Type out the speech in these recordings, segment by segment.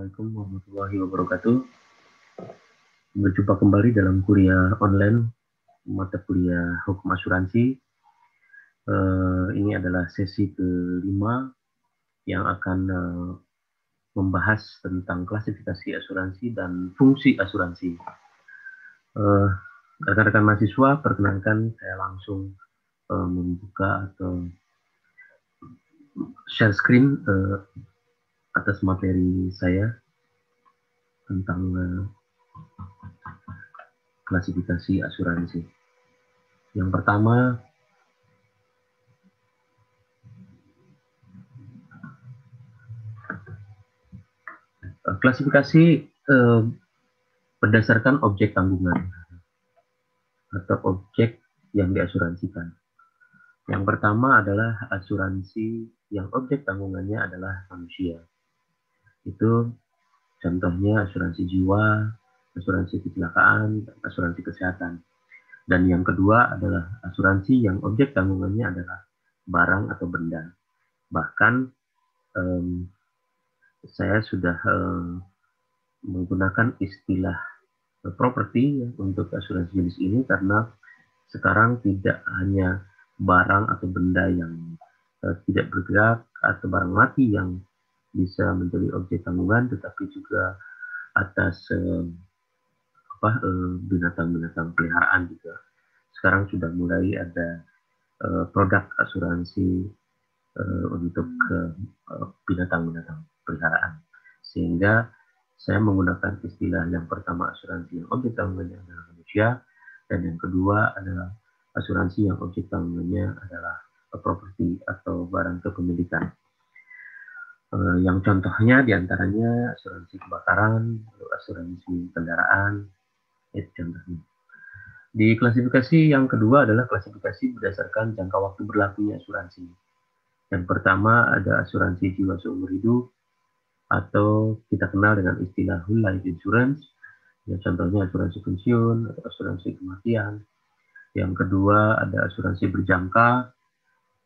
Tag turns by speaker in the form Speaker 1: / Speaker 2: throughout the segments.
Speaker 1: Assalamualaikum warahmatullahi wabarakatuh. Berjumpa kembali dalam kuliah online mata kuliah hukum asuransi. Ini adalah sesi kelima yang akan membahas tentang klasifikasi asuransi dan fungsi asuransi. Rekan-rekan mahasiswa, perkenankan saya langsung membuka atau share screen atas materi saya tentang klasifikasi asuransi. Yang pertama, klasifikasi berdasarkan objek tanggungan atau objek yang diasuransikan. Yang pertama adalah asuransi yang objek tanggungannya adalah manusia. Itu contohnya asuransi jiwa, asuransi kecelakaan, asuransi kesehatan. Dan yang kedua adalah asuransi yang objek tanggungannya adalah barang atau benda. Bahkan saya sudah menggunakan istilah properti untuk asuransi jenis ini karena sekarang tidak hanya barang atau benda yang tidak bergerak atau barang mati yang bisa menjadi objek tanggungan, tetapi juga atas binatang-binatang peliharaan juga. Sekarang sudah mulai ada produk asuransi untuk binatang-binatang peliharaan. Sehingga saya menggunakan istilah yang pertama asuransi yang objek tanggungannya adalah manusia, dan yang kedua adalah asuransi yang objek tanggungannya adalah properti atau barang kepemilikan. Yang contohnya diantaranya asuransi kebakaran, asuransi kendaraan, itu contohnya. Di klasifikasi yang kedua adalah klasifikasi berdasarkan jangka waktu berlakunya asuransi. Yang pertama ada asuransi jiwa seumur hidup, atau kita kenal dengan istilah whole life insurance, ya, contohnya asuransi pensiun atau asuransi kematian. Yang kedua ada asuransi berjangka,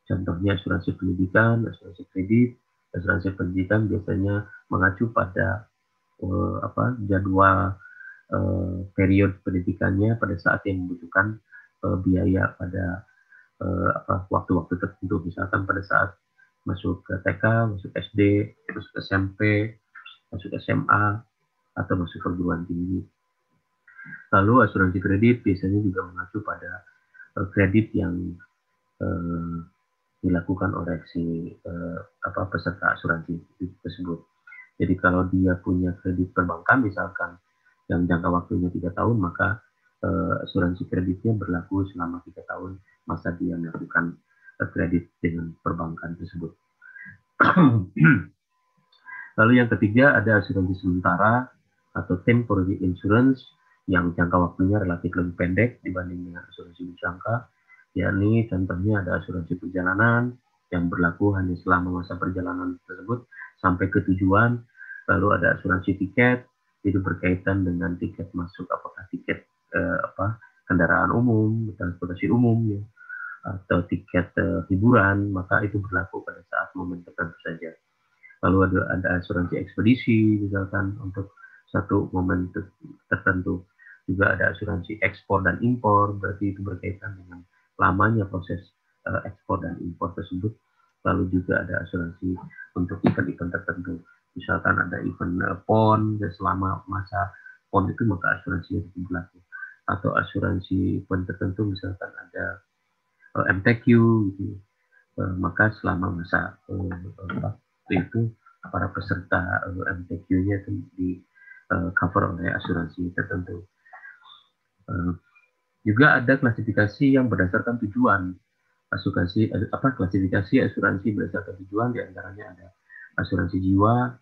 Speaker 1: contohnya asuransi pendidikan, asuransi kredit. Asuransi pendidikan biasanya mengacu pada jadwal periode pendidikannya pada saat yang membutuhkan biaya pada waktu-waktu tertentu, misalkan pada saat masuk ke TK, masuk SD, masuk SMP, masuk SMA, atau masuk perguruan tinggi. Lalu asuransi kredit biasanya juga mengacu pada kredit yang dilakukan oleh si peserta asuransi tersebut. Jadi kalau dia punya kredit perbankan misalkan yang jangka waktunya 3 tahun, maka asuransi kreditnya berlaku selama 3 tahun masa dia melakukan kredit dengan perbankan tersebut. Lalu yang ketiga ada asuransi sementara atau temporary insurance yang jangka waktunya relatif lebih pendek dibanding dengan asuransi berjangka, yakni contohnya ada asuransi perjalanan yang berlaku hanya selama masa perjalanan tersebut sampai ke tujuan. Lalu ada asuransi tiket, itu berkaitan dengan tiket masuk, apakah tiket kendaraan umum, transportasi umum, ya, atau tiket hiburan, maka itu berlaku pada saat momen tertentu saja. Lalu ada asuransi ekspedisi, misalkan untuk satu momen tertentu. Juga ada asuransi ekspor dan impor, berarti itu berkaitan dengan lamanya proses ekspor dan impor tersebut. Lalu juga ada asuransi untuk event-event tertentu. Misalkan ada event PON, dan selama masa PON itu maka asuransi itu berlaku. Atau asuransi event tertentu, misalkan ada MTQ, gitu. Maka selama masa itu para peserta MTQ-nya itu di cover oleh asuransi tertentu. Juga ada klasifikasi yang berdasarkan tujuan. Klasifikasi asuransi berdasarkan tujuan, diantaranya ada asuransi jiwa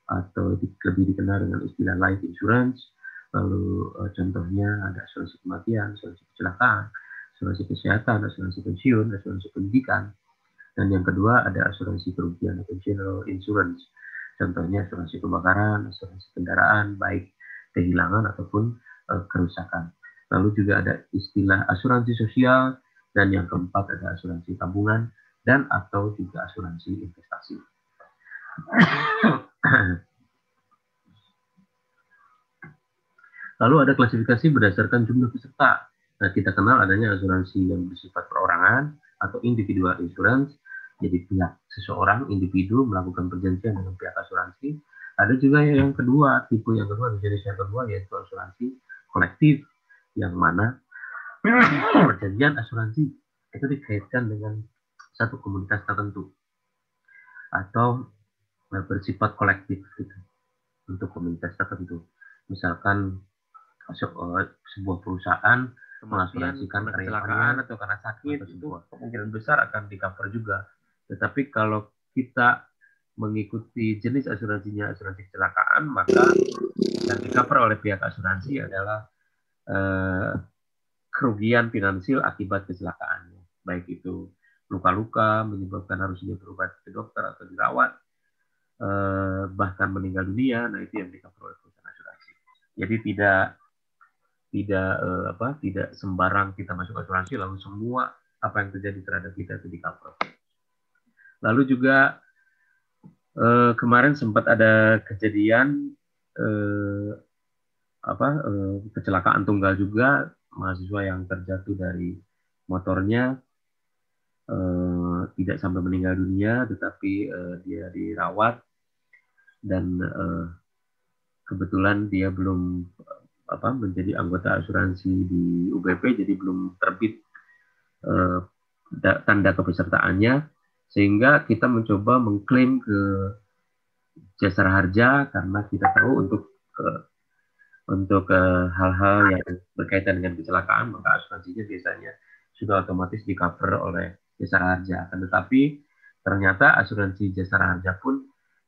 Speaker 1: atau lebih dikenal dengan istilah life insurance. Lalu contohnya ada asuransi kematian, asuransi kecelakaan, asuransi kesehatan, asuransi pensiun, asuransi pendidikan. Dan yang kedua ada asuransi kerugian atau general insurance. Contohnya asuransi kebakaran, asuransi kendaraan, baik kehilangan ataupun kerusakan. Lalu juga ada istilah asuransi sosial, dan yang keempat ada asuransi tabungan dan atau juga asuransi investasi. Lalu ada klasifikasi berdasarkan jumlah peserta. Nah, kita kenal adanya asuransi yang bersifat perorangan atau individual insurance. Jadi pihak seseorang individu melakukan perjanjian dengan pihak asuransi. Ada juga yang kedua, tipe yang kedua, jenis yang kedua yaitu asuransi kolektif, yang mana perjanjian asuransi itu dikaitkan dengan satu komunitas tertentu atau bersifat kolektif gitu, untuk komunitas tertentu. Misalkan sebuah perusahaan mengasuransikan kecelakaan atau karena sakit, itu kemungkinan besar akan di cover juga. Tetapi kalau kita mengikuti jenis asuransinya asuransi kecelakaan, maka yang di cover oleh pihak asuransi adalah kerugian finansial akibat kecelakaannya, baik itu luka-luka menyebabkan harusnya berobat ke dokter atau dirawat, bahkan meninggal dunia. Nah, itu yang di cover oleh perusahaan asuransi. Jadi tidak sembarang kita masuk asuransi lalu semua apa yang terjadi terhadap kita itu di cover. Lalu juga kemarin sempat ada kejadian kecelakaan tunggal juga, mahasiswa yang terjatuh dari motornya tidak sampai meninggal dunia, tetapi dia dirawat dan kebetulan dia belum menjadi anggota asuransi di UBP, jadi belum terbit tanda kepesertaannya, sehingga kita mencoba mengklaim ke Jasara Harja karena kita tahu untuk hal-hal yang berkaitan dengan kecelakaan maka asuransinya biasanya sudah otomatis di cover oleh Jasara Harja. Tetapi ternyata asuransi Jasara Harja pun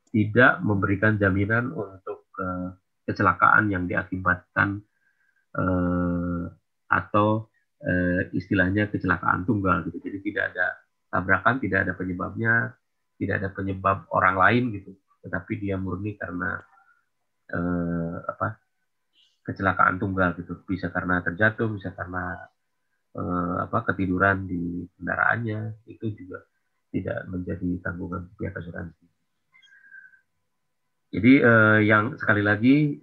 Speaker 1: tidak memberikan jaminan untuk kecelakaan yang diakibatkan atau istilahnya kecelakaan tunggal gitu. Jadi tidak ada tabrakan, tidak ada penyebabnya, tidak ada penyebab orang lain gitu, tetapi dia murni karena kecelakaan tunggal gitu. Bisa karena terjatuh, bisa karena ketiduran di kendaraannya, itu juga tidak menjadi tanggungan pihak asuransi. Jadi yang sekali lagi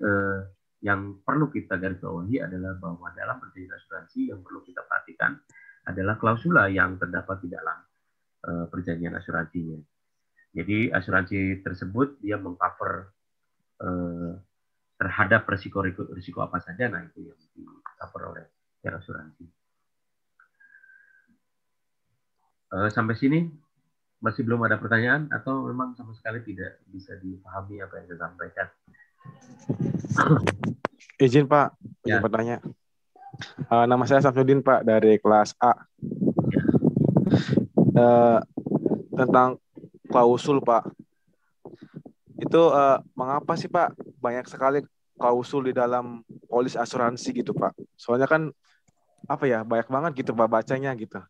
Speaker 1: yang perlu kita garis bawahi adalah bahwa dalam perjanjian asuransi yang perlu kita perhatikan adalah klausula yang terdapat di dalam perjanjian asuransinya. Jadi asuransi tersebut dia mengcover terhadap risiko apa saja, nah itu yang di cover oleh pihak asuransi. Sampai sini masih belum ada pertanyaan atau memang sama sekali tidak bisa dipahami apa yang saya sampaikan?
Speaker 2: Izin Pak, izin bertanya. Nama saya Samsudin Pak, dari kelas A.
Speaker 1: Ya.
Speaker 2: Tentang klausul Pak, itu mengapa sih Pak banyak sekali klausul di dalam polis asuransi gitu Pak? Soalnya kan banyak banget gitu Pak bacanya gitu.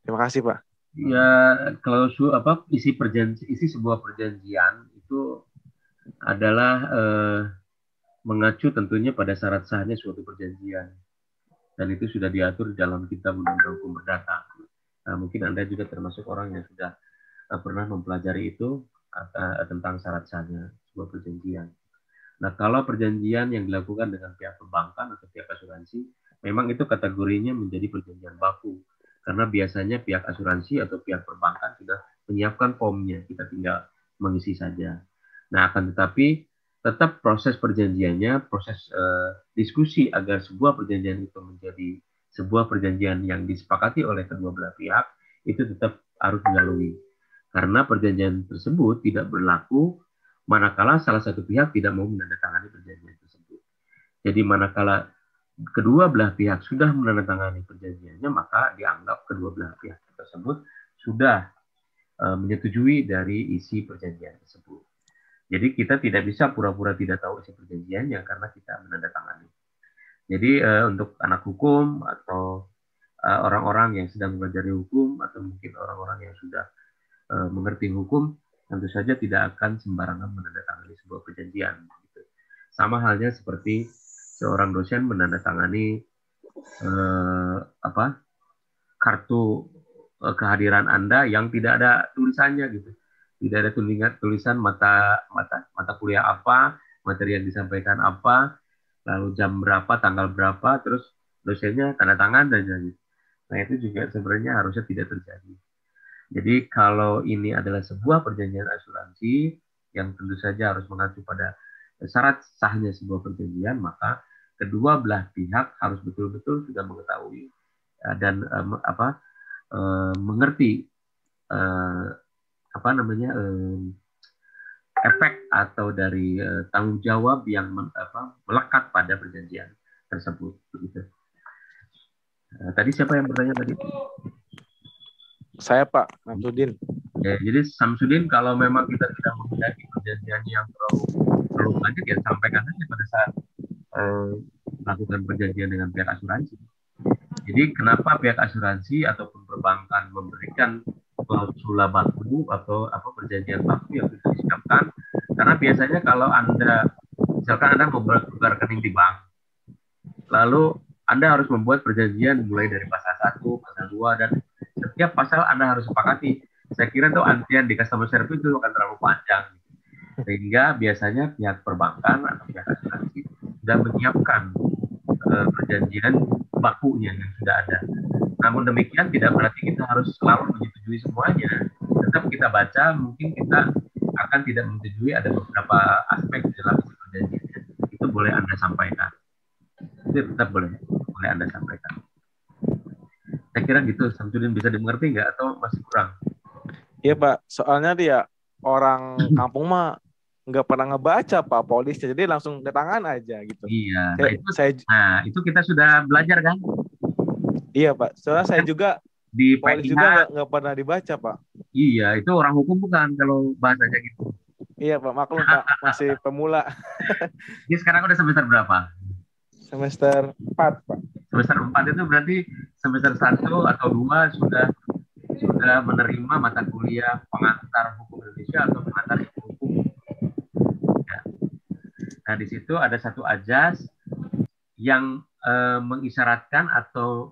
Speaker 2: Terima kasih Pak.
Speaker 1: Ya, klausul isi sebuah perjanjian itu adalah mengacu tentunya pada syarat sahnya suatu perjanjian, dan itu sudah diatur dalam Kitab Undang-Undang Hukum Perdata. Nah, mungkin Anda juga termasuk orang yang sudah pernah mempelajari itu tentang syarat sahnya sebuah perjanjian. Nah, kalau perjanjian yang dilakukan dengan pihak perbankan atau pihak asuransi, memang itu kategorinya menjadi perjanjian baku. Karena biasanya pihak asuransi atau pihak perbankan sudah menyiapkan formnya, kita tinggal mengisi saja. Nah, akan tetapi tetap proses perjanjiannya, proses diskusi agar sebuah perjanjian itu menjadi sebuah perjanjian yang disepakati oleh kedua belah pihak, itu tetap harus dilalui. Karena perjanjian tersebut tidak berlaku manakala salah satu pihak tidak mau menandatangani perjanjian tersebut. Jadi manakala kedua belah pihak sudah menandatangani perjanjiannya, maka dianggap kedua belah pihak tersebut sudah menyetujui dari isi perjanjian tersebut. Jadi kita tidak bisa pura-pura tidak tahu isi perjanjiannya karena kita menandatangani. Jadi untuk anak hukum atau orang-orang yang sedang belajar hukum atau mungkin orang-orang yang sudah mengerti hukum, tentu saja tidak akan sembarangan menandatangani sebuah perjanjian. Sama halnya seperti seorang dosen menandatangani kartu kehadiran Anda yang tidak ada tulisannya gitu. Tidak ada tulisan mata kuliah apa, materi yang disampaikan apa, lalu jam berapa, tanggal berapa, terus dosennya tanda tangan dan jadi. Nah itu juga sebenarnya harusnya tidak terjadi. Jadi kalau ini adalah sebuah perjanjian asuransi yang tentu saja harus mengacu pada syarat sahnya sebuah perjanjian, maka kedua belah pihak harus betul-betul sudah mengetahui dan mengerti eh, apa namanya efek atau dari tanggung jawab yang melekat pada perjanjian tersebut. Begitu. Tadi siapa yang bertanya tadi?
Speaker 2: Saya Pak Samsudin.
Speaker 1: Ya, jadi Samsudin, kalau memang kita tidak memiliki perjanjian yang terlalu banyak, ya sampaikan saja pada saat melakukan perjanjian dengan pihak asuransi. Jadi kenapa pihak asuransi ataupun perbankan memberikan klausula baku atau perjanjian baku yang sudah disiapkan? Karena biasanya kalau Anda, misalkan Anda mau bertukar rekening di bank, lalu Anda harus membuat perjanjian mulai dari pasal 1, pasal 2, dan setiap pasal Anda harus sepakati. Saya kira tuh antrian di customer service itu akan terlalu panjang. Sehingga biasanya pihak perbankan atau pihak asuransi sudah menyiapkan perjanjian bakunya yang sudah ada. Namun demikian tidak berarti kita harus selalu menyetujui semuanya. Tetap kita baca, mungkin kita akan tidak menyetujui ada beberapa aspek di dalam perjanjiannya. Itu boleh Anda sampaikan. Itu tetap boleh Anda sampaikan. Saya kira gitu, Samsudin, bisa dimengerti nggak atau masih kurang?
Speaker 2: Iya Pak, soalnya dia orang kampung mah nggak pernah ngebaca Pak polisnya, jadi langsung ke tangan aja gitu.
Speaker 1: Iya, itu kita sudah belajar kan?
Speaker 2: Iya Pak, soalnya saya juga
Speaker 1: di
Speaker 2: polis
Speaker 1: PIH,
Speaker 2: juga nggak pernah dibaca Pak.
Speaker 1: Iya, itu orang hukum bukan kalau bahasanya gitu.
Speaker 2: Iya Pak, maklum Pak, masih pemula.
Speaker 1: Ini sekarang udah semester berapa?
Speaker 2: Semester 4 Pak.
Speaker 1: Semester 4 itu berarti semester 1 atau 2 sudah menerima mata kuliah pengantar hukum Indonesia atau pengantar ilmu hukum. Ya. Nah, di situ ada satu ajas yang mengisyaratkan atau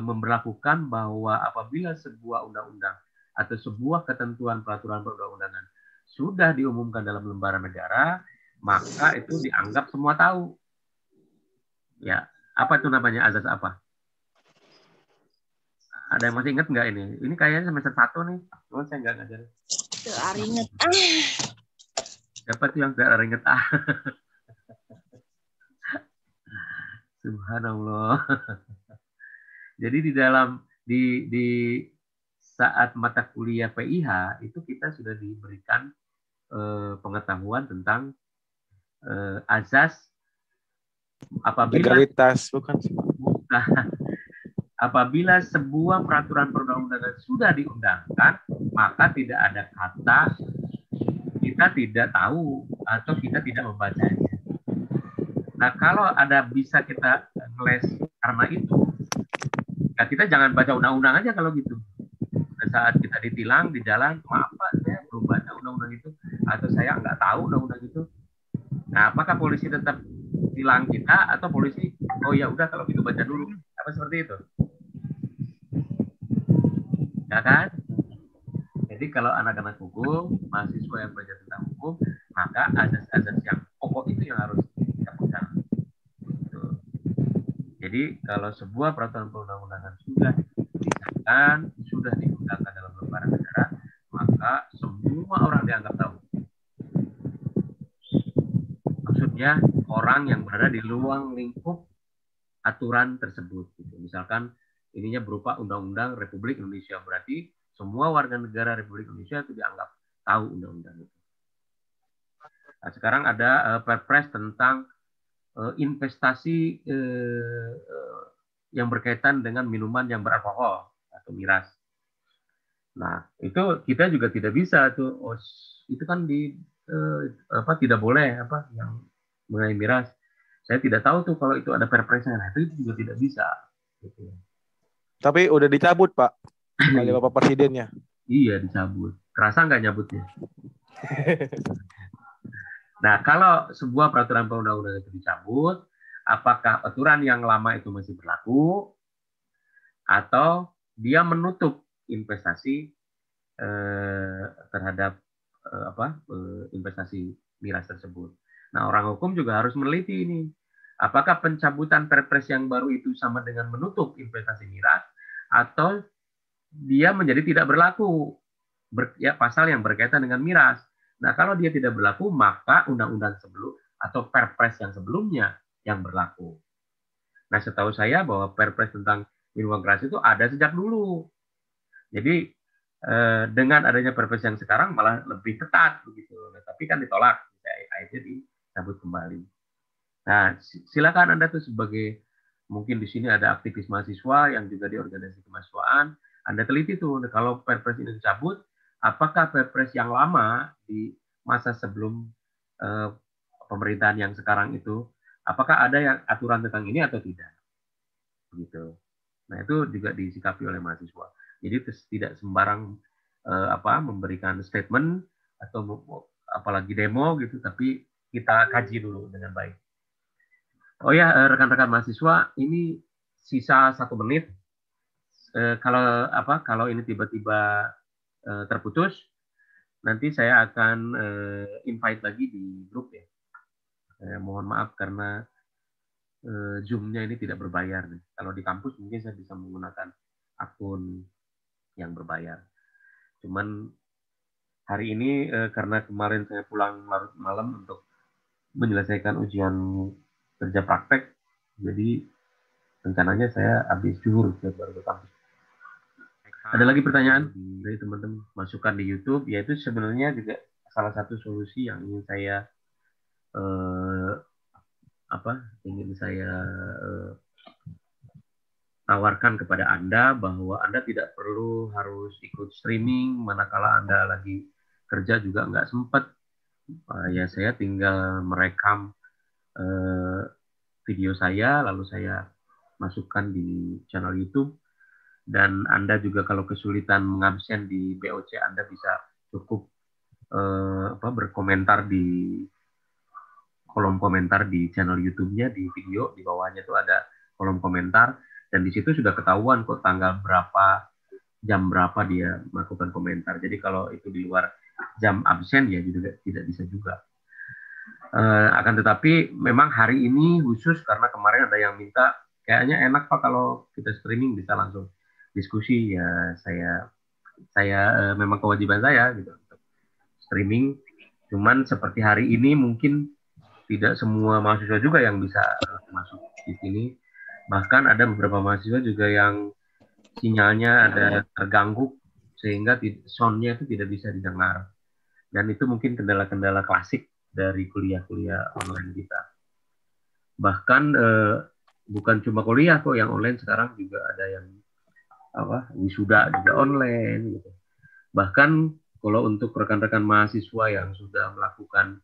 Speaker 1: memberlakukan bahwa apabila sebuah undang-undang atau sebuah ketentuan peraturan perundang-undangan sudah diumumkan dalam lembaran negara, maka itu dianggap semua tahu. Ya, apa itu namanya, azas apa? Ada yang masih ingat nggak ini? Ini kayaknya semester 1 nih, cuman saya nggak ngajarin.
Speaker 3: Inget.
Speaker 1: Siapa tuh yang nggak inget? Subhanallah. Jadi di saat mata kuliah PIH itu kita sudah diberikan pengetahuan tentang azas apabila
Speaker 2: legalitas bukan sih Pak.
Speaker 1: Apabila sebuah peraturan perundang-undangan sudah diundangkan, maka tidak ada kata kita tidak tahu atau kita tidak membacanya. Nah, kalau ada bisa kita ngeles karena itu, ya kita jangan baca undang-undang aja kalau gitu. Pada saat kita ditilang di jalan, maaf Pak, saya belum baca undang-undang itu, atau saya nggak tahu undang-undang itu. Nah, apakah polisi tetap tilang kita atau polisi, oh ya udah kalau gitu baca dulu, apa seperti itu? Ya kan? Jadi kalau anak-anak hukum, mahasiswa yang belajar tentang hukum, maka azas-azas yang pokok itu yang harus kita pegang. Gitu. Jadi kalau sebuah peraturan perundang-undangan sudah disahkan, sudah diundangkan dalam lembaran negara, maka semua orang dianggap tahu. Maksudnya orang yang berada di luar lingkup aturan tersebut. Gitu. Misalkan ininya berupa Undang-Undang Republik Indonesia, berarti semua warga negara Republik Indonesia itu dianggap tahu undang-undang itu. Nah, sekarang ada Perpres tentang investasi yang berkaitan dengan minuman yang beralkohol atau miras. Nah, itu kita juga tidak bisa tuh, itu kan tidak boleh yang mengenai miras. Saya tidak tahu tuh kalau itu ada perpresnya. Nah, itu juga tidak bisa. Gitu.
Speaker 2: Tapi udah dicabut Pak oleh Bapak Presidennya.
Speaker 1: Iya, dicabut. Kerasa nggak nyabutnya? Nah, kalau sebuah peraturan perundang-undangan itu dicabut, apakah aturan yang lama itu masih berlaku atau dia menutup investasi terhadap investasi miras tersebut? Nah, orang hukum juga harus meneliti ini. Apakah pencabutan Perpres yang baru itu sama dengan menutup investasi miras atau dia menjadi tidak berlaku pasal yang berkaitan dengan miras. Nah, kalau dia tidak berlaku, maka undang-undang sebelum atau Perpres yang sebelumnya yang berlaku. Nah, setahu saya bahwa Perpres tentang minuman keras itu ada sejak dulu. Jadi dengan adanya Perpres yang sekarang malah lebih ketat begitu. Nah, tapi kan ditolak, akhirnya dicabut kembali. Nah, silakan Anda tuh sebagai mungkin di sini ada aktivis mahasiswa yang juga di organisasi kemahasiswaan, Anda teliti tuh kalau Perpres ini dicabut, apakah Perpres yang lama di masa sebelum eh, pemerintahan yang sekarang itu, apakah ada yang aturan tentang ini atau tidak? Begitu. Nah, itu juga disikapi oleh mahasiswa. Jadi tidak sembarang memberikan statement atau apalagi demo gitu, tapi kita kaji dulu dengan baik. Oh ya, rekan-rekan mahasiswa, ini sisa 1 menit. Kalau ini tiba-tiba terputus, nanti saya akan invite lagi di grup ya. Mohon maaf karena Zoom-nya ini tidak berbayar. Kalau di kampus mungkin saya bisa menggunakan akun yang berbayar. Cuman hari ini karena kemarin saya pulang larut malam untuk menyelesaikan ujian kerja praktek, jadi rencananya saya habis zuhur baru ke kampus. Ada lagi pertanyaan dari teman-teman masukan di YouTube, yaitu sebenarnya juga salah satu solusi yang ingin saya eh, tawarkan kepada Anda bahwa Anda tidak perlu harus ikut streaming manakala Anda lagi kerja juga nggak sempat. Ya saya tinggal merekam video saya lalu saya masukkan di channel YouTube. Dan Anda juga kalau kesulitan mengabsen di BOC, Anda bisa cukup berkomentar di kolom komentar di channel YouTube-nya, di video di bawahnya itu ada kolom komentar, dan di situ sudah ketahuan kok tanggal berapa, jam berapa dia melakukan komentar. Jadi kalau itu di luar jam absen ya juga tidak bisa juga. Akan tetapi memang hari ini khusus karena kemarin ada yang minta, kayaknya enak Pak kalau kita streaming bisa langsung diskusi, ya saya memang kewajiban saya gitu untuk streaming. Cuman seperti hari ini mungkin tidak semua mahasiswa juga yang bisa masuk di sini. Bahkan ada beberapa mahasiswa juga yang sinyalnya ada terganggu sehingga soundnya itu tidak bisa didengar. Dan itu mungkin kendala-kendala klasik dari kuliah-kuliah online kita. Bahkan bukan cuma kuliah kok yang online, sekarang juga ada yang wisuda juga online gitu. Bahkan kalau untuk rekan-rekan mahasiswa yang sudah melakukan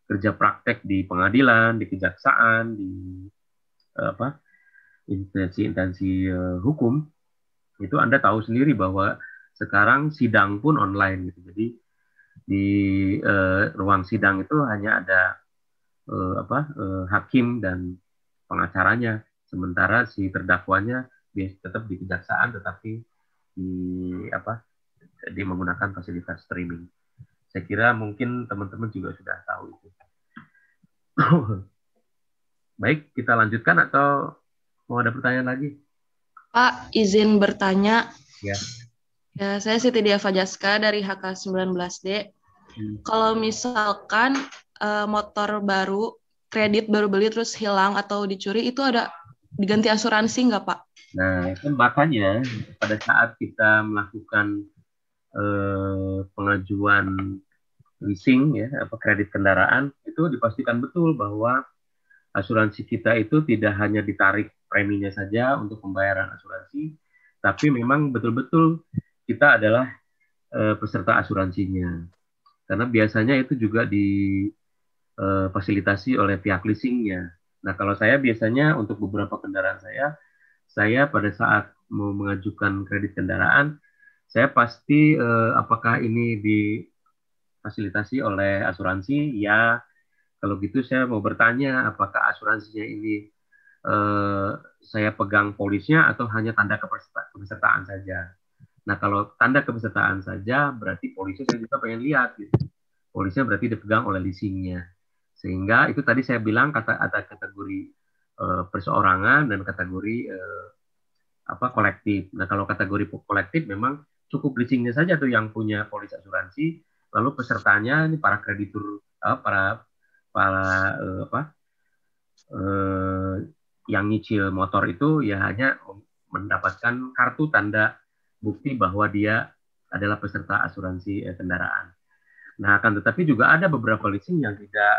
Speaker 1: kerja praktek di pengadilan, di kejaksaan, di instansi-instansi hukum, itu Anda tahu sendiri bahwa sekarang sidang pun online gitu. Jadi di ruang sidang itu hanya ada hakim dan pengacaranya, sementara si terdakwanya tetap di kejaksaan tetapi di menggunakan fasilitas streaming. Saya kira mungkin teman-teman juga sudah tahu itu. Baik, kita lanjutkan atau mau ada pertanyaan lagi?
Speaker 3: Pak, izin bertanya.
Speaker 1: Ya.
Speaker 3: Ya, saya Siti Dia Fajaska dari HK19D. Kalau misalkan motor baru, kredit baru beli terus hilang atau dicuri, itu ada diganti asuransi nggak, Pak?
Speaker 1: Nah, itu makanya pada saat kita melakukan pengajuan leasing ya, kredit kendaraan, itu dipastikan betul bahwa asuransi kita itu tidak hanya ditarik preminya saja untuk pembayaran asuransi, tapi memang betul-betul kita adalah peserta asuransinya. Karena biasanya itu juga difasilitasi oleh pihak leasingnya. Nah, kalau saya biasanya untuk beberapa kendaraan saya pada saat mau mengajukan kredit kendaraan, saya pasti apakah ini difasilitasi oleh asuransi? Ya, kalau gitu saya mau bertanya apakah asuransinya ini saya pegang polisnya atau hanya tanda kepesertaan saja. Nah, kalau tanda kepesertaan saja berarti polisnya saya juga pengen lihat gitu. Polisnya berarti dipegang oleh leasingnya. Sehingga itu tadi saya bilang ada kategori perseorangan dan kategori kolektif. Nah, kalau kategori kolektif memang cukup leasingnya saja tuh yang punya polis asuransi, lalu pesertanya ini para kreditur, para yang nyicil motor itu ya hanya mendapatkan kartu tanda bukti bahwa dia adalah peserta asuransi kendaraan. Nah, akan tetapi juga ada beberapa leasing yang tidak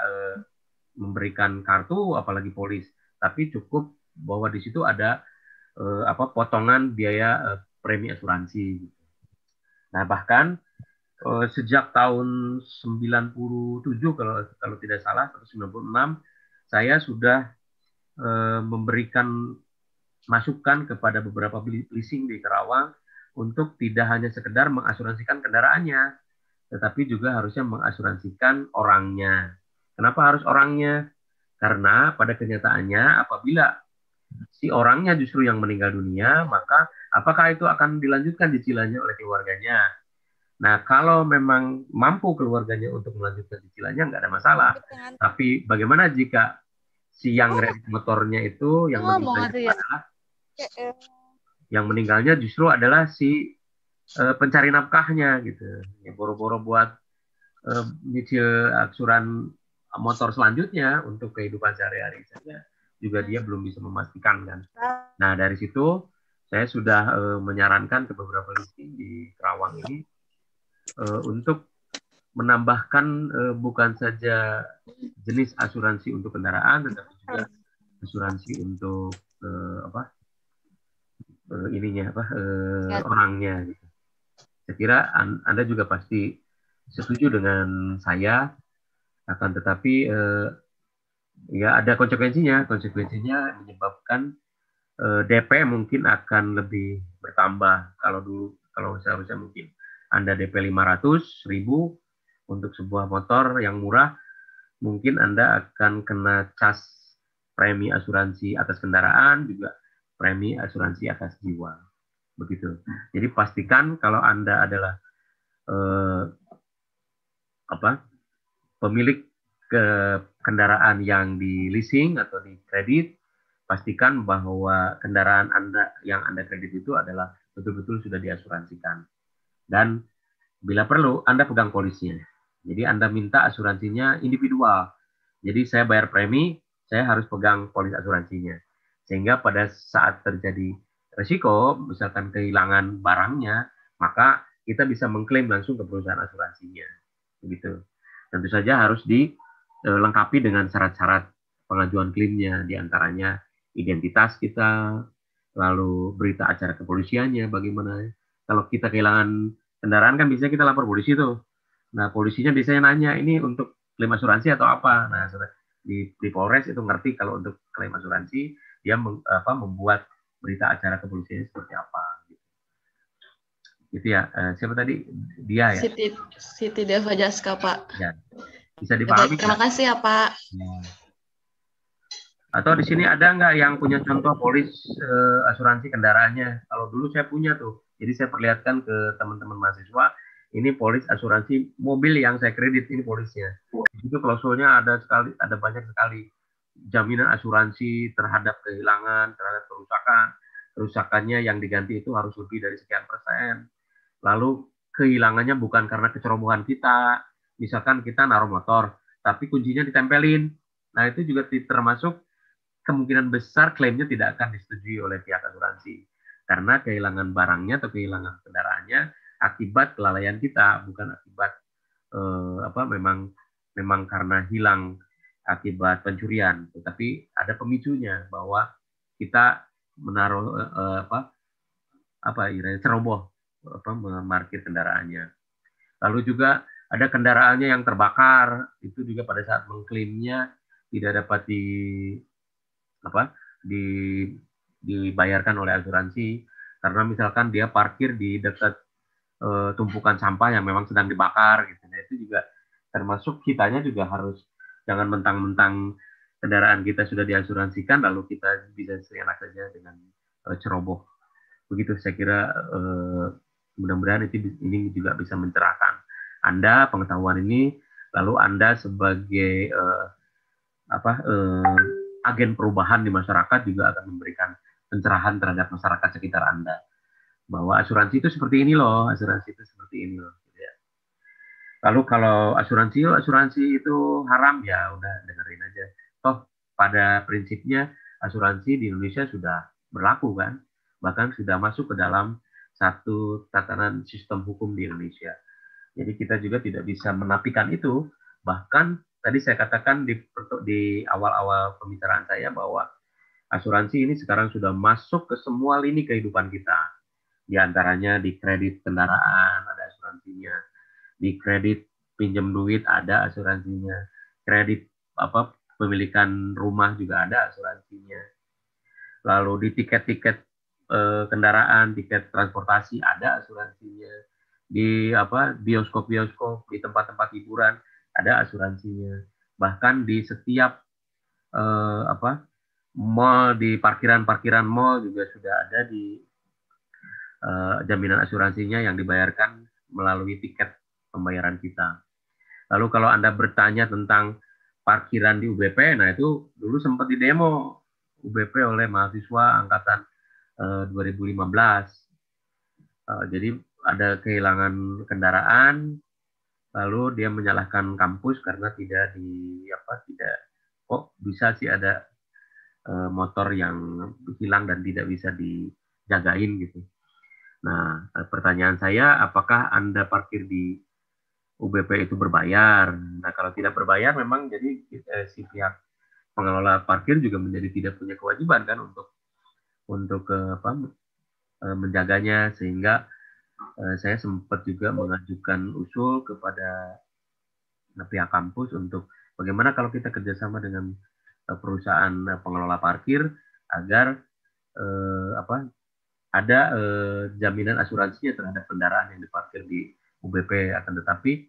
Speaker 1: memberikan kartu, apalagi polis, tapi cukup bahwa di situ ada potongan biaya premi asuransi. Nah, bahkan sejak tahun 97 kalau tidak salah, atau 96, saya sudah memberikan masukan kepada beberapa leasing di Karawang untuk tidak hanya sekedar mengasuransikan kendaraannya, tetapi juga harusnya mengasuransikan orangnya. Kenapa harus orangnya? Karena pada kenyataannya apabila si orangnya justru yang meninggal dunia, maka apakah itu akan dilanjutkan cicilannya oleh keluarganya? Nah, kalau memang mampu keluarganya untuk melanjutkan cicilannya, nggak ada masalah. Tapi bagaimana jika si yang kredit motornya itu yang meninggalnya justru adalah si pencari nafkahnya gitu, ya boro-boro buat nyicil aksuran motor selanjutnya untuk kehidupan sehari-hari saja juga dia belum bisa memastikan kan. Nah, dari situ saya sudah menyarankan ke beberapa leasing di Karawang ini untuk menambahkan bukan saja jenis asuransi untuk kendaraan, tetapi juga asuransi untuk orangnya. Gitu. Saya kira Anda juga pasti setuju dengan saya, akan tetapi ya ada konsekuensinya. Konsekuensinya menyebabkan DP mungkin akan lebih bertambah. Kalau seharusnya mungkin Anda DP 500.000 untuk sebuah motor yang murah, mungkin Anda akan kena cas premi asuransi atas kendaraan, juga premi asuransi atas jiwa. Begitu. Jadi pastikan kalau Anda adalah pemilik kendaraan yang di leasing atau di kredit, pastikan bahwa kendaraan Anda yang Anda kredit itu adalah betul-betul sudah diasuransikan. Dan bila perlu, Anda pegang polisnya. Jadi Anda minta asuransinya individual. Jadi saya bayar premi, saya harus pegang polis asuransinya. Sehingga pada saat terjadi resiko, misalkan kehilangan barangnya, maka kita bisa mengklaim langsung ke perusahaan asuransinya. Begitu. Tentu saja harus dilengkapi dengan syarat-syarat pengajuan klaimnya, diantaranya identitas kita, lalu berita acara kepolisiannya, bagaimana. Kalau kita kehilangan kendaraan kan biasanya kita lapor polisi tuh. Nah, polisinya biasanya nanya, ini untuk klaim asuransi atau apa? Nah, di Polres itu ngerti kalau untuk klaim asuransi, dia membuat berita acara kepolisiannya seperti apa. Gitu ya. Siapa tadi? Dia ya?
Speaker 3: Siti Deva Jaska, Pak.
Speaker 1: Ya. Bisa dipahami.
Speaker 3: Terima kasih ya, Pak.
Speaker 1: Ya. Atau di sini ada nggak yang punya contoh polis asuransi kendaraannya? Kalau dulu saya punya tuh. Jadi saya perlihatkan ke teman-teman mahasiswa, ini polis asuransi mobil yang saya kredit, ini polisnya. Itu klausulnya ada banyak sekali. Jaminan asuransi terhadap kehilangan, terhadap kerusakan. Kerusakannya yang diganti itu harus lebih dari sekian %. Lalu kehilangannya bukan karena kecerobohan kita. Misalkan kita naruh motor, tapi kuncinya ditempelin. Nah, itu juga termasuk kemungkinan besar klaimnya tidak akan disetujui oleh pihak asuransi. Karena kehilangan barangnya atau kehilangan kendaraannya akibat kelalaian kita, bukan akibat memang karena hilang akibat pencurian, tetapi ada pemicunya bahwa kita menaruh ceroboh memarkir kendaraannya. Lalu juga ada kendaraannya yang terbakar, itu juga pada saat mengklaimnya tidak dapat dibayarkan oleh asuransi karena misalkan dia parkir di dekat tumpukan sampah yang memang sedang dibakar gitu. Nah, itu juga termasuk kitanya juga harus jangan mentang-mentang kendaraan kita sudah diasuransikan lalu kita bisa seenak saja dengan ceroboh. Begitu saya kira mudah-mudahan ini juga bisa mencerahkan Anda pengetahuan ini, lalu Anda sebagai agen perubahan di masyarakat juga akan memberikan pencerahan terhadap masyarakat sekitar Anda. Bahwa asuransi itu seperti ini loh, asuransi itu seperti ini loh. Gitu ya. Lalu kalau asuransi itu haram, ya udah dengerin aja. Toh pada prinsipnya asuransi di Indonesia sudah berlaku kan, bahkan sudah masuk ke dalam satu tatanan sistem hukum di Indonesia. Jadi kita juga tidak bisa menafikan itu. Bahkan tadi saya katakan di awal-awal pembicaraan saya bahwa asuransi ini sekarang sudah masuk ke semua lini kehidupan kita. Di antaranya di kredit kendaraan ada asuransinya, di kredit pinjam duit ada asuransinya, kredit pemilikan rumah juga ada asuransinya. Lalu di tiket-tiket kendaraan, tiket transportasi ada asuransinya. Di bioskop-bioskop, di tempat-tempat hiburan ada asuransinya. Bahkan di setiap mall, di parkiran-parkiran mall juga sudah ada di jaminan asuransinya yang dibayarkan melalui tiket pembayaran kita. Lalu kalau Anda bertanya tentang parkiran di UBP, nah itu dulu sempat didemo UBP oleh mahasiswa angkatan 2015. Jadi ada kehilangan kendaraan, lalu dia menyalahkan kampus karena tidak kok bisa sih ada motor yang hilang dan tidak bisa dijagain gitu. Nah, pertanyaan saya, apakah Anda parkir di UBP itu berbayar? Nah, kalau tidak berbayar, memang jadi si pihak pengelola parkir juga menjadi tidak punya kewajiban kan untuk menjaganya, sehingga saya sempat juga mengajukan usul kepada pihak kampus untuk bagaimana kalau kita kerjasama dengan perusahaan pengelola parkir agar ada jaminan asuransinya terhadap kendaraan yang diparkir di UBP. Akan tetapi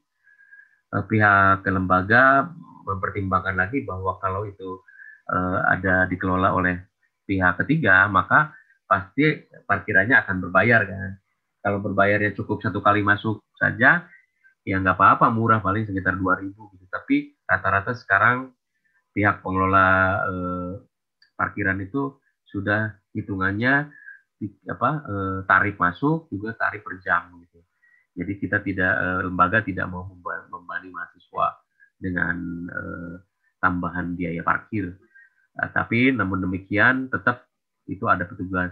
Speaker 1: pihak lembaga mempertimbangkan lagi bahwa kalau itu ada dikelola oleh pihak ketiga, maka pasti parkirannya akan berbayar kan. Kalau berbayarnya cukup satu kali masuk saja, ya nggak apa-apa, murah, paling sekitar 2.000 gitu. Tapi rata-rata sekarang pihak pengelola parkiran itu sudah hitungannya tarif masuk juga tarif per jam gitu. Jadi kita lembaga tidak mau membebani mahasiswa dengan tambahan biaya parkir. Tapi namun demikian tetap itu ada petugas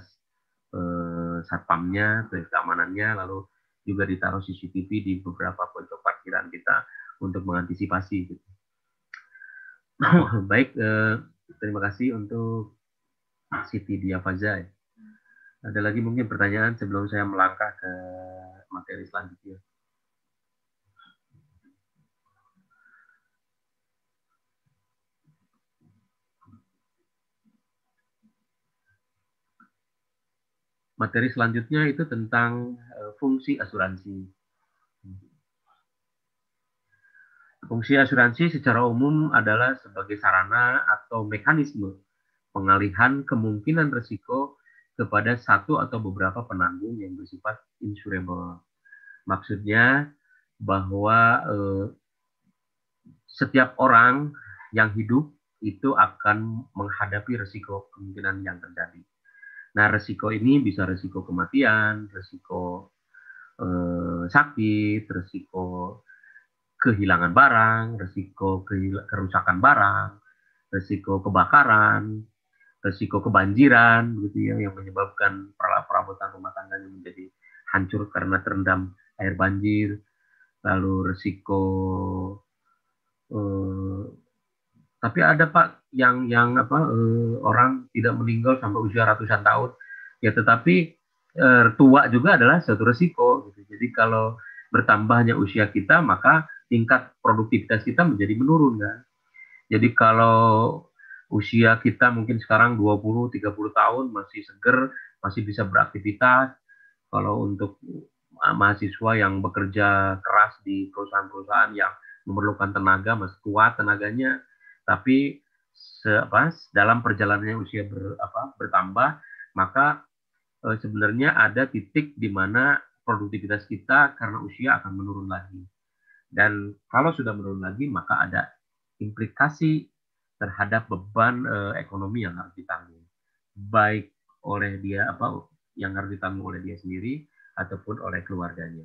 Speaker 1: satpamnya, keamanannya, lalu juga ditaruh CCTV di beberapa pojok parkiran kita untuk mengantisipasi. Gitu. Baik, terima kasih untuk Siti Diafaza. Ada lagi mungkin pertanyaan sebelum saya melangkah ke materi selanjutnya. Materi selanjutnya itu tentang fungsi asuransi. Fungsi asuransi secara umum adalah sebagai sarana atau mekanisme pengalihan kemungkinan risiko kepada satu atau beberapa penanggung yang bersifat insurable. Maksudnya bahwa setiap orang yang hidup itu akan menghadapi risiko kemungkinan yang terjadi. Nah, risiko ini bisa risiko kematian, risiko sakit, risiko kehilangan barang, risiko kerusakan barang, risiko kebakaran, risiko kebanjiran, begitu ya, yang menyebabkan perabotan rumah tangganya menjadi hancur karena terendam air banjir, lalu risiko tapi ada Pak yang orang tidak meninggal sampai usia ratusan tahun, ya tetapi tua juga adalah suatu risiko. Gitu. Jadi kalau bertambahnya usia kita, maka tingkat produktivitas kita menjadi menurun kan. Jadi kalau usia kita mungkin sekarang 20-30 tahun masih seger, masih bisa beraktivitas. Kalau untuk mahasiswa yang bekerja keras di perusahaan-perusahaan yang memerlukan tenaga, masih kuat tenaganya, tapi dalam perjalanannya usia bertambah, maka sebenarnya ada titik di mana produktivitas kita karena usia akan menurun lagi. Dan kalau sudah menurun lagi, maka ada implikasi terhadap beban ekonomi yang harus ditanggung, baik oleh dia yang harus ditanggung oleh dia sendiri ataupun oleh keluarganya.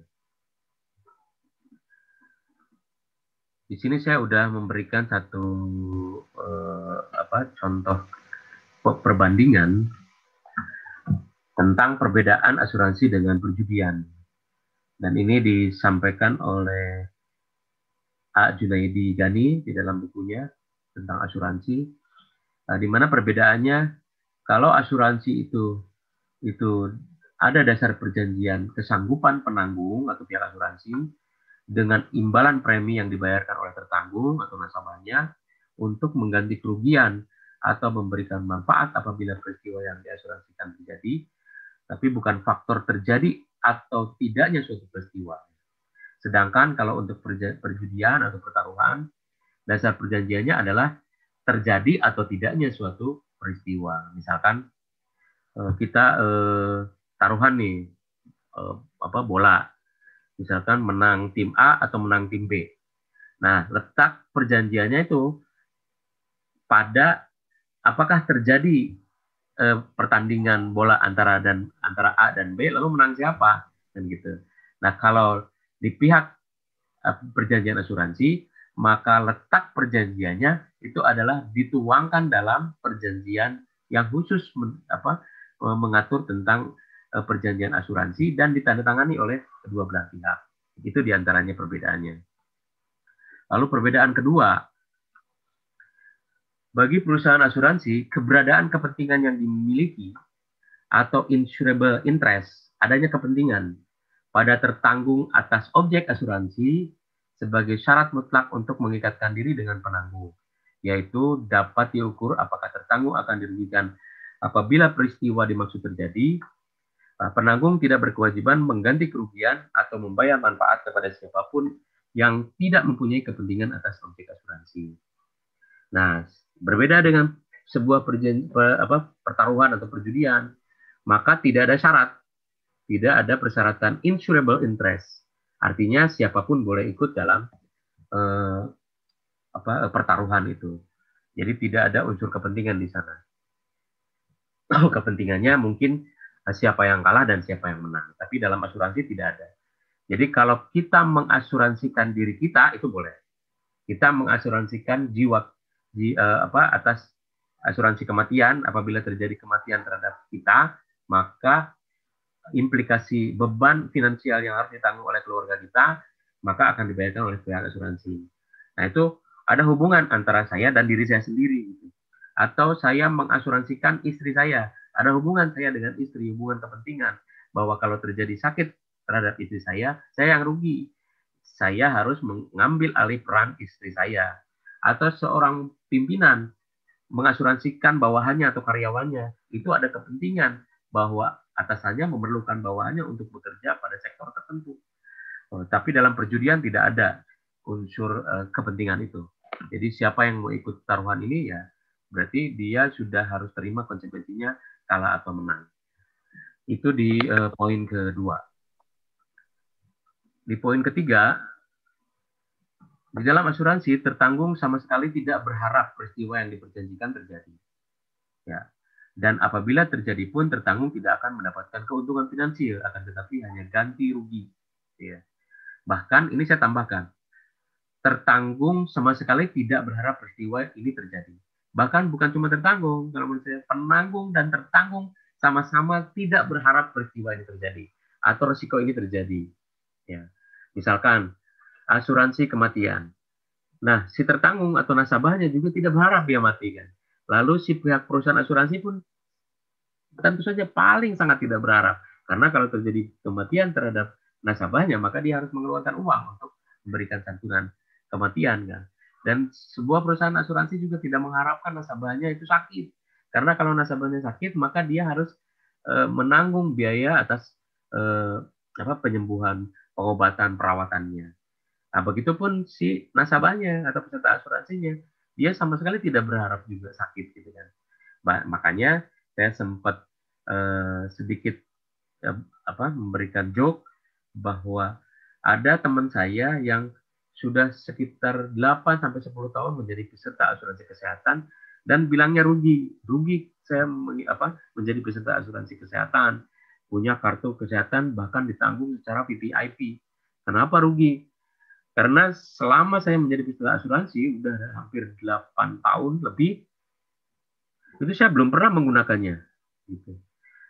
Speaker 1: Di sini saya sudah memberikan satu contoh perbandingan tentang perbedaan asuransi dengan perjudian. Dan ini disampaikan oleh A. Junaidi Gani di dalam bukunya tentang asuransi, di mana perbedaannya kalau asuransi itu ada dasar perjanjian kesanggupan penanggung atau pihak asuransi dengan imbalan premi yang dibayarkan oleh tertanggung atau nasabahnya untuk mengganti kerugian atau memberikan manfaat apabila peristiwa yang diasuransikan terjadi, tapi bukan faktor terjadi atau tidaknya suatu peristiwa. Sedangkan kalau untuk perjudian atau pertaruhan, dasar perjanjiannya adalah terjadi atau tidaknya suatu peristiwa. Misalkan kita taruhan nih bola, misalkan menang tim A atau menang tim B. Nah, letak perjanjiannya itu pada apakah terjadi pertandingan bola antara A dan B, lalu menang siapa, dan gitu. Nah, kalau di pihak perjanjian asuransi, maka letak perjanjiannya itu adalah dituangkan dalam perjanjian yang khusus mengatur tentang perjanjian asuransi dan ditandatangani oleh kedua belah pihak. Itu diantaranya perbedaannya. Lalu perbedaan kedua, bagi perusahaan asuransi, keberadaan kepentingan yang dimiliki atau insurable interest, adanya kepentingan pada tertanggung atas objek asuransi sebagai syarat mutlak untuk mengikatkan diri dengan penanggung, yaitu dapat diukur apakah tertanggung akan dirugikan apabila peristiwa dimaksud terjadi. Penanggung tidak berkewajiban mengganti kerugian atau membayar manfaat kepada siapapun yang tidak mempunyai kepentingan atas objek asuransi. Nah, berbeda dengan sebuah pertaruhan atau perjudian, maka tidak ada syarat, tidak ada persyaratan insurable interest. Artinya siapapun boleh ikut dalam pertaruhan itu. Jadi tidak ada unsur kepentingan di sana. Kepentingannya mungkin siapa yang kalah dan siapa yang menang. Tapi dalam asuransi tidak ada. Jadi kalau kita mengasuransikan diri kita itu boleh. Kita mengasuransikan jiwa atas asuransi kematian. Apabila terjadi kematian terhadap kita, maka implikasi beban finansial yang harus ditanggung oleh keluarga kita, maka akan dibayarkan oleh pihak asuransi. Nah, itu ada hubungan antara saya dan diri saya sendiri. Atau saya mengasuransikan istri saya, ada hubungan saya dengan istri, hubungan kepentingan, bahwa kalau terjadi sakit terhadap istri saya yang rugi. Saya harus mengambil alih peran istri saya. Atau seorang pimpinan mengasuransikan bawahannya atau karyawannya, itu ada kepentingan bahwa atasannya memerlukan bawahannya untuk bekerja pada sektor tertentu. Tapi dalam perjudian tidak ada unsur kepentingan itu. Jadi siapa yang mau ikut taruhan ini ya berarti dia sudah harus terima konsekuensinya kalah atau menang. Itu di poin kedua. Di poin ketiga, di dalam asuransi tertanggung sama sekali tidak berharap peristiwa yang diperjanjikan terjadi. Ya. Dan apabila terjadi pun tertanggung tidak akan mendapatkan keuntungan finansial, akan tetapi hanya ganti rugi. Ya. Bahkan ini saya tambahkan, tertanggung sama sekali tidak berharap peristiwa ini terjadi. Bahkan bukan cuma tertanggung, kalau menurut saya penanggung dan tertanggung sama-sama tidak berharap peristiwa ini terjadi atau risiko ini terjadi. Ya. Misalkan asuransi kematian. Nah, si tertanggung atau nasabahnya juga tidak berharap dia mati kan. Lalu si pihak perusahaan asuransi pun tentu saja paling sangat tidak berharap. Karena kalau terjadi kematian terhadap nasabahnya, maka dia harus mengeluarkan uang untuk memberikan santunan kematian kan. Dan sebuah perusahaan asuransi juga tidak mengharapkan nasabahnya itu sakit. Karena kalau nasabahnya sakit, maka dia harus menanggung biaya atas penyembuhan, pengobatan, perawatannya. Nah, begitupun si nasabahnya atau peserta asuransinya, dia sama sekali tidak berharap juga sakit gitu kan. Makanya saya sempat sedikit memberikan joke bahwa ada teman saya yang sudah sekitar 8 sampai 10 tahun menjadi peserta asuransi kesehatan dan bilangnya rugi. Rugi saya menjadi peserta asuransi kesehatan, punya kartu kesehatan bahkan ditanggung secara VVIP. Kenapa rugi? Karena selama saya menjadi peserta asuransi udah hampir 8 tahun lebih, itu saya belum pernah menggunakannya. Gitu.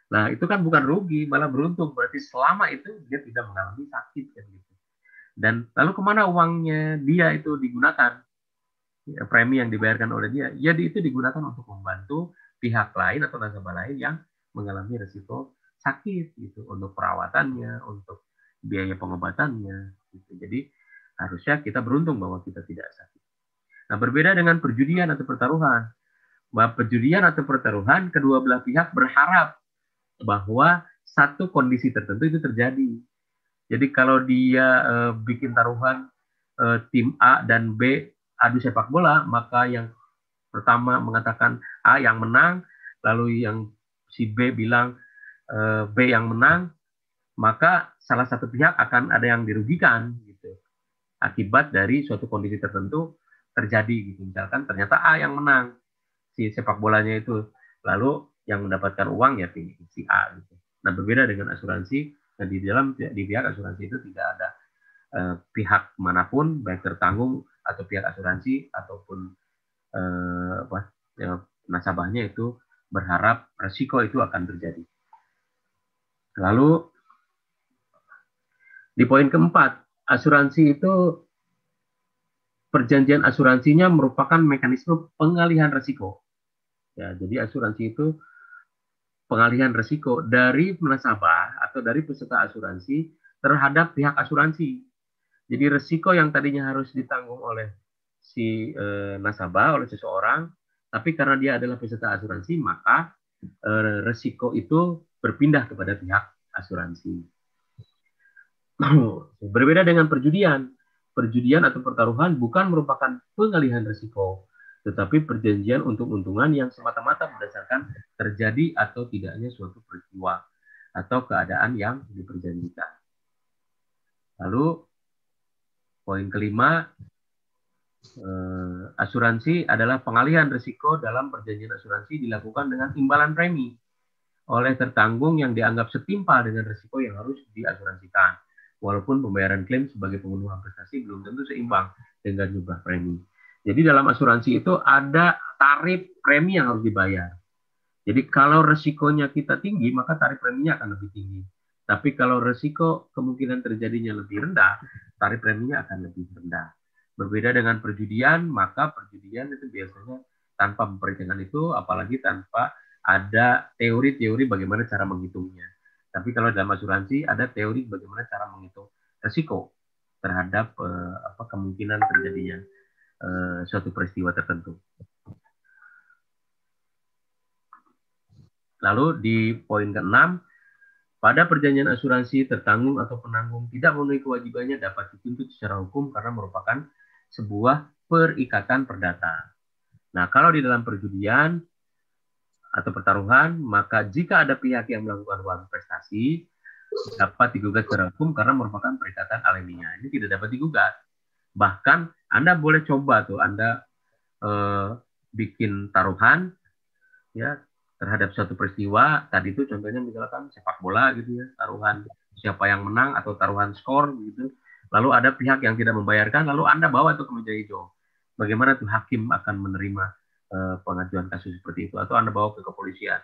Speaker 1: Nah, itu kan bukan rugi, malah beruntung. Berarti selama itu dia tidak mengalami sakit. Kan, gitu. Dan lalu kemana uangnya dia itu digunakan? Ya, premi yang dibayarkan oleh dia, ya itu digunakan untuk membantu pihak lain atau nasabah lain yang mengalami risiko sakit, gitu, untuk perawatannya, untuk biaya pengobatannya. Gitu. Jadi harusnya kita beruntung bahwa kita tidak sakit. Nah, berbeda dengan perjudian atau pertaruhan. Bahwa perjudian atau pertaruhan, kedua belah pihak berharap bahwa satu kondisi tertentu itu terjadi. Jadi kalau dia bikin taruhan tim A dan B adu sepak bola, maka yang pertama mengatakan A yang menang, lalu yang si B bilang B yang menang, maka salah satu pihak akan ada yang dirugikan gitu. Akibat dari suatu kondisi tertentu terjadi gitu. Misalkan ternyata A yang menang si sepak bolanya itu, lalu yang mendapatkan uang ya si A gitu. Nah, berbeda dengan asuransi, nah di pihak asuransi itu tidak ada pihak manapun baik tertanggung atau pihak asuransi ataupun nasabahnya itu berharap resiko itu akan terjadi. Lalu di poin keempat, asuransi itu perjanjian asuransinya merupakan mekanisme pengalihan risiko. Ya, jadi asuransi itu pengalihan risiko dari nasabah atau dari peserta asuransi terhadap pihak asuransi. Jadi risiko yang tadinya harus ditanggung oleh si nasabah, oleh seseorang, tapi karena dia adalah peserta asuransi, maka risiko itu berpindah kepada pihak asuransi. Berbeda dengan perjudian. Perjudian atau pertaruhan bukan merupakan pengalihan risiko, tetapi perjanjian untung-untungan yang semata-mata berdasarkan terjadi atau tidaknya suatu peristiwa atau keadaan yang diperjanjikan. Lalu poin kelima, asuransi adalah pengalihan risiko dalam perjanjian asuransi dilakukan dengan imbalan premi oleh tertanggung yang dianggap setimpal dengan risiko yang harus diasuransikan. Walaupun pembayaran klaim sebagai pemenuhan prestasi belum tentu seimbang dengan jumlah premi. Jadi dalam asuransi itu ada tarif premi yang harus dibayar. Jadi kalau resikonya kita tinggi, maka tarif preminya akan lebih tinggi. Tapi kalau resiko kemungkinan terjadinya lebih rendah, tarif preminya akan lebih rendah. Berbeda dengan perjudian, maka perjudian itu biasanya tanpa memperhitungkan itu, apalagi tanpa ada teori-teori bagaimana cara menghitungnya. Tapi kalau dalam asuransi ada teori bagaimana cara menghitung resiko terhadap kemungkinan terjadinya suatu peristiwa tertentu. Lalu di poin ke-6, pada perjanjian asuransi tertanggung atau penanggung tidak memenuhi kewajibannya dapat dituntut secara hukum karena merupakan sebuah perikatan perdata. Nah, kalau di dalam perjudian atau pertaruhan, maka jika ada pihak yang melakukan uang prestasi, dapat digugat secara hukum karena merupakan perikatan alamiah. Ini tidak dapat digugat. Bahkan Anda boleh coba tuh, Anda bikin taruhan ya terhadap suatu peristiwa. Tadi itu contohnya misalkan sepak bola gitu ya, taruhan siapa yang menang atau taruhan skor gitu. Lalu ada pihak yang tidak membayarkan, lalu Anda bawa itu ke meja hijau. Bagaimana tuh hakim akan menerima pengajuan kasus seperti itu, atau Anda bawa ke kepolisian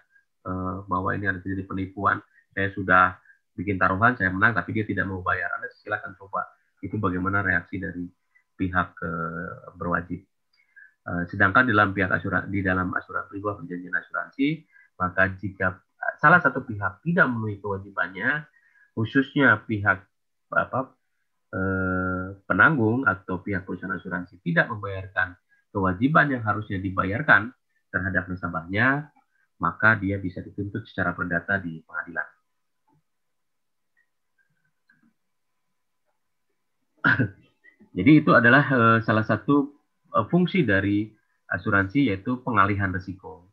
Speaker 1: bahwa ini ada terjadi penipuan, saya sudah bikin taruhan, saya menang tapi dia tidak mau bayar. Anda silakan coba itu bagaimana reaksi dari pihak berwajib. Sedangkan di dalam asuransi perjanjian asuransi, maka jika salah satu pihak tidak memenuhi kewajibannya, khususnya pihak penanggung atau pihak perusahaan asuransi tidak membayarkan kewajiban yang harusnya dibayarkan terhadap nasabahnya, maka dia bisa dituntut secara perdata di pengadilan. Jadi itu adalah salah satu fungsi dari asuransi, yaitu pengalihan risiko.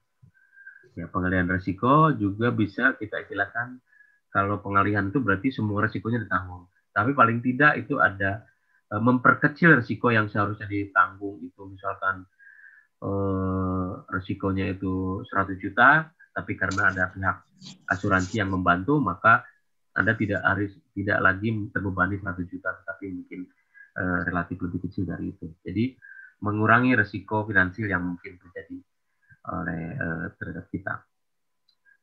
Speaker 1: Ya, pengalihan risiko juga bisa kita istilahkan, kalau pengalihan itu berarti semua risikonya ditanggung. Tapi paling tidak itu ada memperkecil risiko yang seharusnya ditanggung itu, misalkan risikonya itu 100 juta, tapi karena ada pihak asuransi yang membantu, maka Anda tidak lagi terbebani 100 juta, tetapi mungkin relatif lebih kecil dari itu. Jadi mengurangi risiko finansial yang mungkin terjadi oleh terhadap kita.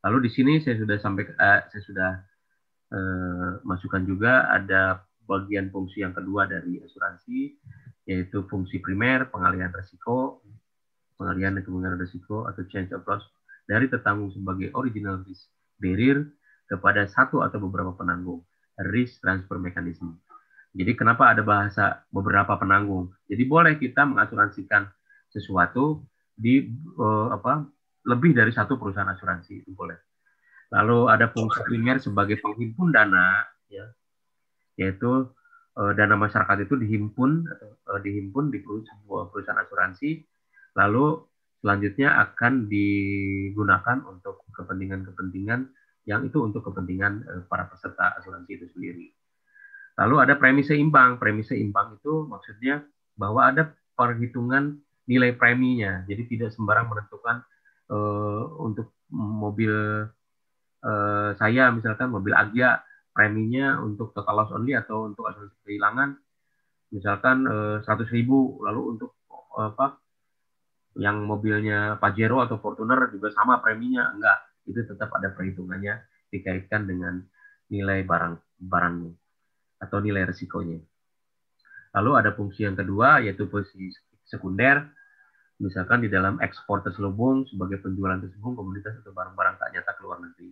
Speaker 1: Lalu di sini saya sudah masukkan juga ada bagian fungsi yang kedua dari asuransi, yaitu fungsi primer, pengalihan risiko, pengalihan dan kemungkinan risiko atau change of loss dari tertanggung sebagai original risk barrier kepada satu atau beberapa penanggung, risk transfer mechanism. Jadi kenapa ada bahasa beberapa penanggung? Jadi boleh kita mengasuransikan sesuatu di lebih dari satu perusahaan asuransi, itu boleh. Lalu ada fungsi primer sebagai penghimpun dana, ya, yaitu dana masyarakat itu dihimpun di sebuah perusahaan asuransi, lalu selanjutnya akan digunakan untuk kepentingan-kepentingan yang itu untuk kepentingan para peserta asuransi itu sendiri. Lalu ada premi seimbang. Premi seimbang itu maksudnya bahwa ada perhitungan nilai preminya, jadi tidak sembarang menentukan untuk mobil saya misalkan mobil Agya preminya untuk total loss only atau untuk asuransi kehilangan misalkan 100.000, lalu untuk yang mobilnya Pajero atau Fortuner juga sama preminya, enggak, itu tetap ada perhitungannya dikaitkan dengan nilai barangnya atau nilai risikonya. Lalu ada fungsi yang kedua yaitu fungsi sekunder, misalkan di dalam ekspor terselubung sebagai penjualan terselubung komoditas atau barang-barang tak nyata ke luar negeri.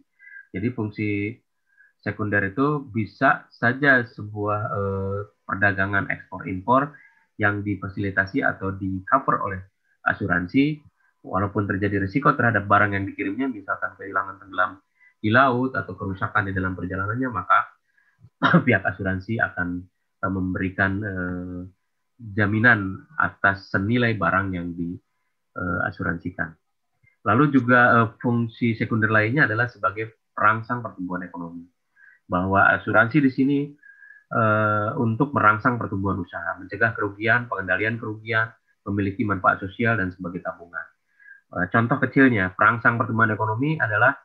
Speaker 1: Jadi fungsi sekunder itu bisa saja sebuah perdagangan ekspor-impor yang difasilitasi atau di-cover oleh asuransi, walaupun terjadi risiko terhadap barang yang dikirimnya, misalkan kehilangan tenggelam di laut atau kerusakan di dalam perjalanannya, maka pihak asuransi akan memberikan jaminan atas senilai barang yang diasuransikan. Lalu juga fungsi sekunder lainnya adalah sebagai perangsang pertumbuhan ekonomi. Bahwa asuransi di sini untuk merangsang pertumbuhan usaha, mencegah kerugian, pengendalian kerugian, memiliki manfaat sosial dan sebagai tabungan. Contoh kecilnya, perangsang pertumbuhan ekonomi adalah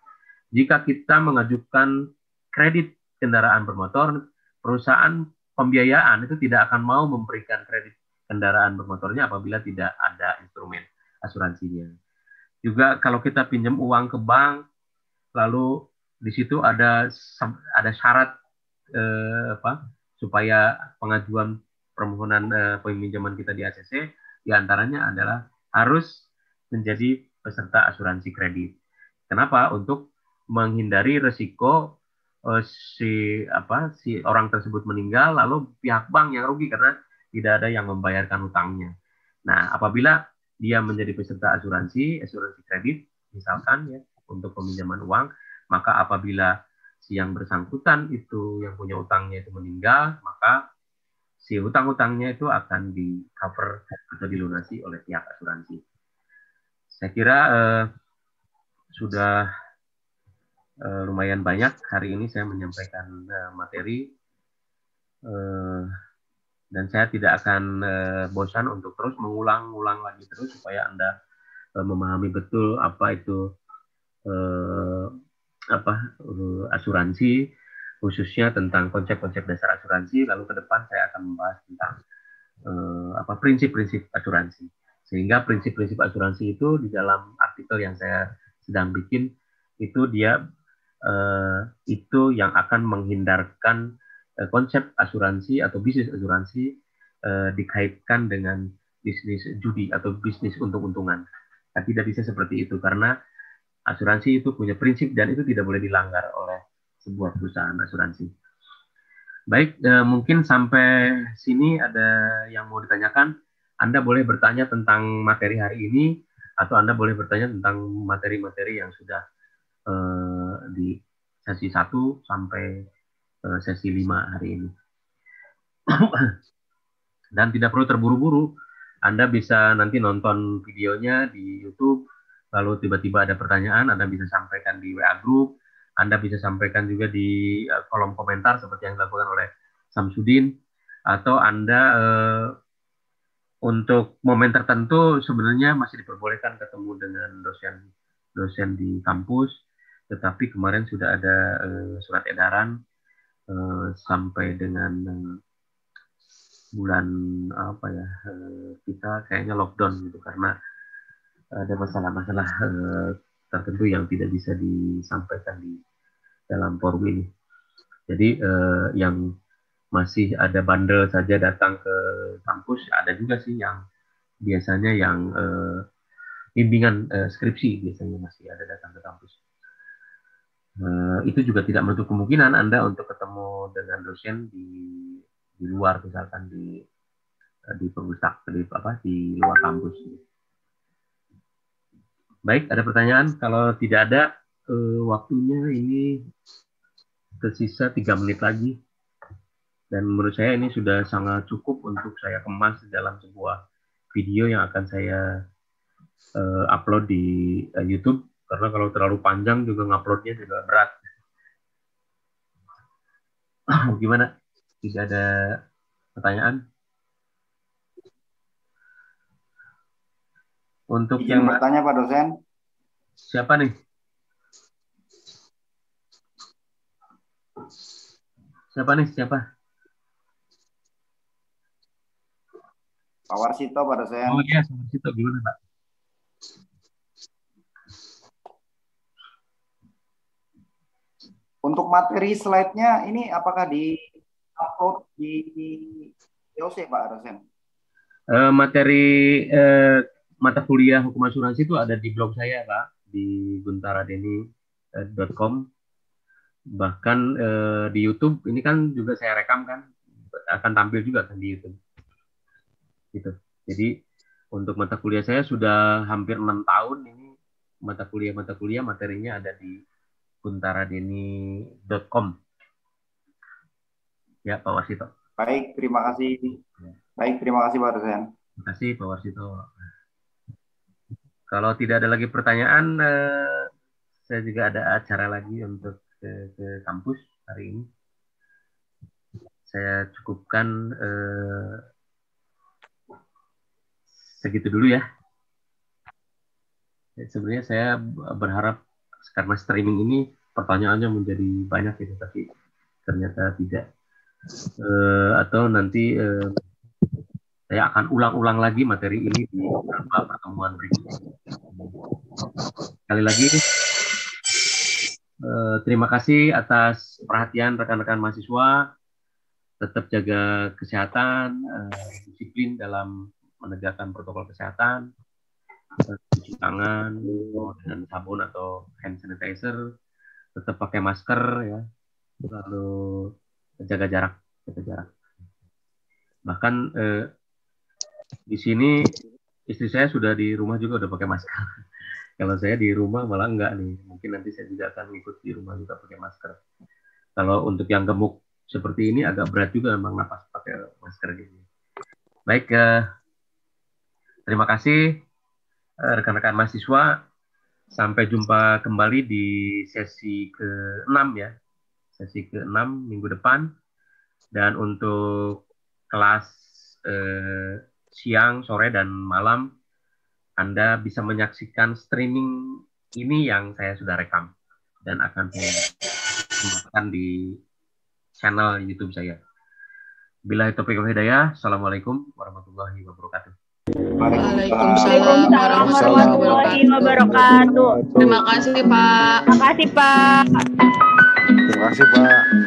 Speaker 1: jika kita mengajukan kredit kendaraan bermotor, perusahaan pembiayaan itu tidak akan mau memberikan kredit kendaraan bermotornya apabila tidak ada instrumen asuransinya. Juga kalau kita pinjam uang ke bank, lalu di situ ada syarat supaya pengajuan permohonan peminjaman kita di ACC, diantaranya adalah harus menjadi peserta asuransi kredit. Kenapa? Untuk menghindari risiko si orang tersebut meninggal, lalu pihak bank yang rugi karena tidak ada yang membayarkan utangnya. Nah, apabila dia menjadi peserta asuransi kredit, misalkan ya untuk peminjaman uang, maka apabila si yang bersangkutan itu yang punya utangnya itu meninggal, maka si hutang-hutangnya itu akan di-cover atau dilunasi oleh pihak asuransi. Saya kira sudah lumayan banyak hari ini saya menyampaikan materi, dan saya tidak akan bosan untuk terus mengulang-ulang lagi terus supaya Anda memahami betul apa itu asuransi, khususnya tentang konsep-konsep dasar asuransi. Lalu ke depan saya akan membahas tentang prinsip-prinsip asuransi. Sehingga prinsip-prinsip asuransi itu di dalam artikel yang saya sedang bikin itu dia itu yang akan menghindarkan konsep asuransi atau bisnis asuransi dikaitkan dengan bisnis judi atau bisnis untung-untungan. Nah, tidak bisa seperti itu karena asuransi itu punya prinsip dan itu tidak boleh dilanggar oleh sebuah perusahaan asuransi. Baik, mungkin sampai sini ada yang mau ditanyakan. Anda boleh bertanya tentang materi hari ini atau Anda boleh bertanya tentang materi-materi yang sudah di sesi 1 sampai sesi 5 hari ini. Dan tidak perlu terburu-buru. Anda bisa nanti nonton videonya di YouTube, lalu tiba-tiba ada pertanyaan, Anda bisa sampaikan di WA Group, Anda bisa sampaikan juga di kolom komentar seperti yang dilakukan oleh Samsudin. atau Anda untuk momen tertentu sebenarnya masih diperbolehkan ketemu dengan dosen di kampus, tetapi kemarin sudah ada surat edaran sampai dengan bulan apa ya, kita kayaknya lockdown gitu karena ada masalah-masalah tertentu yang tidak bisa disampaikan di dalam forum ini. Jadi yang masih ada bandel saja datang ke kampus, ada juga sih yang biasanya yang bimbingan skripsi biasanya masih ada datang ke kampus. Itu juga tidak menutup kemungkinan Anda untuk ketemu dengan dosen di luar, misalkan di di luar kampus. Baik, ada pertanyaan? Kalau tidak ada, waktunya ini tersisa 3 menit lagi. Dan menurut saya ini sudah sangat cukup untuk saya kemas dalam sebuah video yang akan saya upload di YouTube. Karena kalau terlalu panjang juga nguploadnya juga berat. Gimana? Tidak ada pertanyaan? Untuk
Speaker 4: izin bertanya Pak dosen.
Speaker 1: Siapa nih? Siapa?
Speaker 4: Pak Warsito Pak dosen.
Speaker 1: Oh iya, Pak Warsito, gimana Pak?
Speaker 4: Untuk materi slide-nya ini apakah di-upload di IOC Pak dosen?
Speaker 1: Materi mata kuliah hukum asuransi itu ada di blog saya Pak, di guntaradeni.com. Bahkan di YouTube ini kan juga saya rekam kan, akan tampil juga kan di YouTube. Gitu. Jadi untuk mata kuliah saya sudah hampir 6 tahun ini mata kuliah materinya ada di guntaradeni.com. Ya Pak Warsito.
Speaker 4: Baik, terima kasih. Baik, terima kasih Pak dosen.
Speaker 1: Terima kasih Pak Warsito. Kalau tidak ada lagi pertanyaan, saya juga ada acara lagi untuk ke kampus hari ini. Saya cukupkan segitu dulu ya. Sebenarnya saya berharap karena streaming ini pertanyaannya menjadi banyak gitu, tapi ternyata tidak. Atau nanti saya akan ulang-ulang lagi materi ini di beberapa pertemuan berikutnya. Sekali lagi, terima kasih atas perhatian rekan-rekan mahasiswa. Tetap jaga kesehatan, disiplin dalam menegakkan protokol kesehatan, cuci tangan dengan sabun atau hand sanitizer, tetap pakai masker ya, lalu jaga jarak. Bahkan di sini istri saya sudah di rumah juga udah pakai masker. Kalau saya di rumah malah enggak nih. Mungkin nanti saya juga akan ikut di rumah juga pakai masker. Kalau untuk yang gemuk seperti ini agak berat juga memang napas pakai masker gini. Baik, terima kasih rekan-rekan mahasiswa. Sampai jumpa kembali di sesi ke-6 ya. Sesi ke-6 minggu depan. Dan untuk kelas siang, sore, dan malam, Anda bisa menyaksikan streaming ini yang saya sudah rekam dan akan saya sembahkan di channel YouTube saya. Billahi taufiq wal hidayah. Assalamualaikum warahmatullahi wabarakatuh.
Speaker 3: Waalaikumsalam warahmatullahi
Speaker 5: wabarakatuh.
Speaker 3: Terima kasih Pak.
Speaker 5: Terima kasih Pak.
Speaker 2: Terima kasih Pak.